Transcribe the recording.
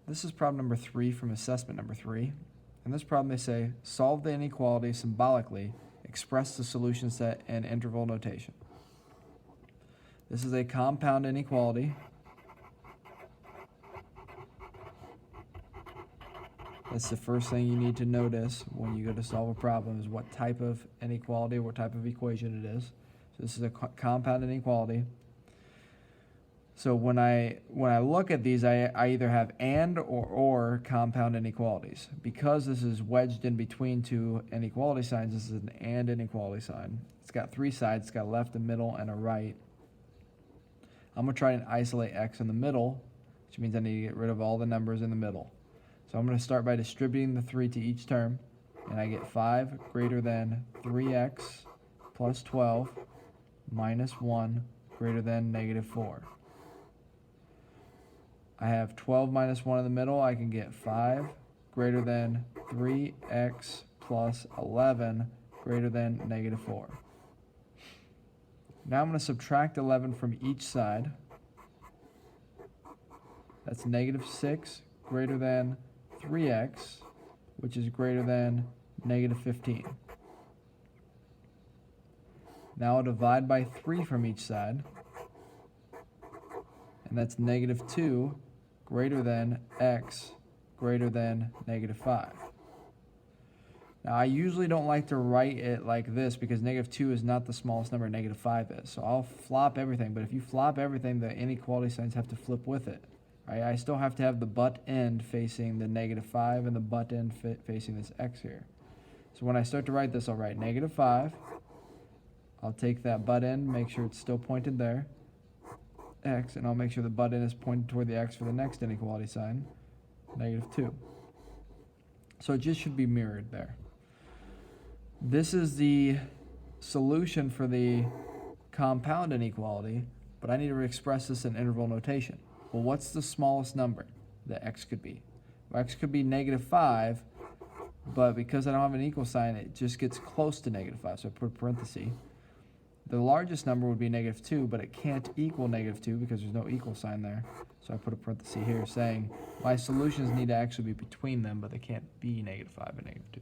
This is problem number 3 from assessment number 3. In this problem they say, solve the inequality symbolically, express the solution set in interval notation. This is a compound inequality. That's the first thing you need to notice when you go to solve a problem, is what type of inequality, what type of equation it is. So this is a compound inequality. So when I look at these, I either have and or compound inequalities. Because this is wedged in between two inequality signs, this is an and inequality sign. It's got 3 sides. It's got a left, a middle, and a right. I'm going to try and isolate x in the middle, which means I need to get rid of all the numbers in the middle. So I'm going to start by distributing the 3 to each term, and I get 5 greater than 3x plus 12 minus 1 greater than negative 4. I have 12 minus 1 in the middle. I can get 5 greater than 3x plus 11 greater than negative 4. Now I'm going to subtract 11 from each side. That's negative 6 greater than 3x, which is greater than negative 15. Now I'll divide by 3 from each side, and that's negative 2 greater than x greater than negative 5. Now I usually don't like to write it like this because negative 2 is not the smallest number, negative 5 is. So I'll flop everything, but if you flop everything, the inequality signs have to flip with it. Right? I still have to have the butt end facing the negative 5 and the butt end facing this x here. So when I start to write this, I'll write negative 5. I'll take that butt end, make sure it's still pointed there, x, and I'll make sure the butt end is pointed toward the x for the next inequality sign, negative 2. So it just should be mirrored there. This is the solution for the compound inequality, but I need to express this in interval notation. Well, what's the smallest number that x could be? Well, x could be negative 5, but because I don't have an equal sign, it just gets close to negative 5, so I put a parenthesis. The largest number would be negative 2, but it can't equal negative 2 because there's no equal sign there. So I put a parenthesis here saying my solutions need to actually be between them, but they can't be negative 5 and negative 2.